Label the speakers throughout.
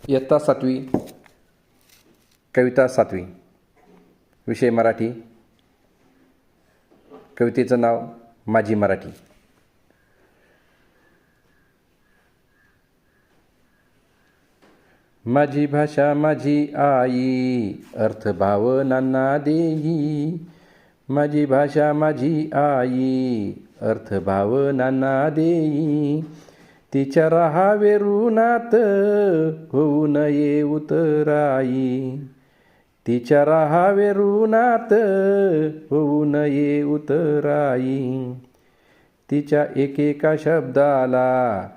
Speaker 1: इयत्ता 7वी, कविता 7वी, विषय मराठी. कवितेचं नाव माझी मराठी. माझी भाषा माझी आई, अर्थ भावनांना देई. माझी भाषा माझी आई, अर्थ भावनांना देई. तिच्या राहावे ऋणात होऊ नये उतराई. तिच्या राहावे ऋणात होऊ नये उतराई. तिच्या एकेका शब्दाला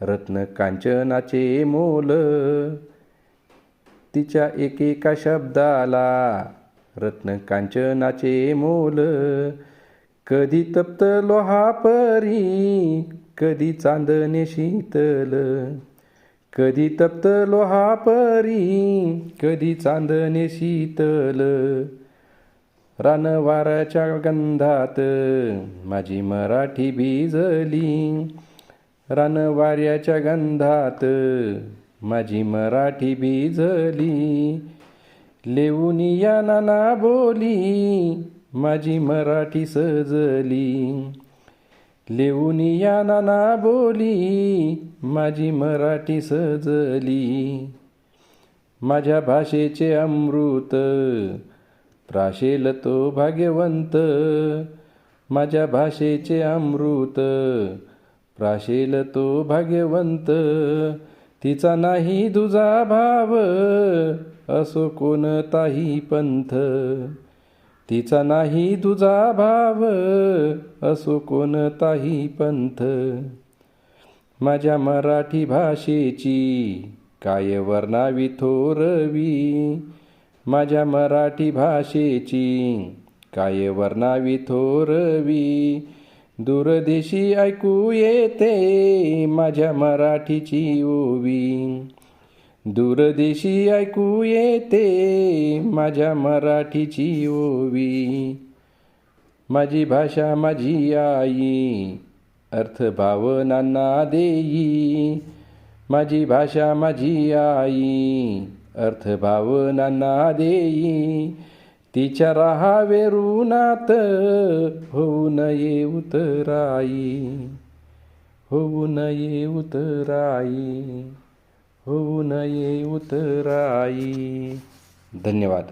Speaker 1: रत्न कांचनाचे मोल. तिच्या एकेका शब्दाला रत्न कांचनाचे मोल. कधी तप्त लोहापरी, कधी चांदणे शीतल. कधी तप्त लोहापरी, कधी चांदणे शीतल. रानवाऱ्याच्या गंधात माझी मराठी भिजली. रानवाऱ्याच्या गंधात माझी मराठी भिजली. लेऊनी या नाना बोली, माझी मराठी सजली. लेऊनी या नाना बोली, माझी मराठी सजली. माझ्या भाषेचे अमृत प्राशेल तो भाग्यवंत. माझ्या भाषेचे अमृत प्राशेल तो भाग्यवंत. तिचा नाही दुजा भाव, असो कोणताही पंथ. तिचा नाही दुजा भाव, असो कोणताही पंथ. माझ्या मराठी भाषेची काय वर्णावी थोरवी. माझ्या मराठी भाषेची काय वर्णावी थोरवी. दूरदेशी ऐकू येते माझ्या मराठीची ओवी. दूरदेशी ऐकू येते माझ्या मराठीची ओवी. माझी भाषा माझी आई, अर्थ भावनांना देई. माझी भाषा माझी आई, अर्थ भावनांना देई. तिच्या राहावे ऋणात होऊ नये उतराई. होऊ नये उतराई. होऊ नये उतराई. धन्यवाद.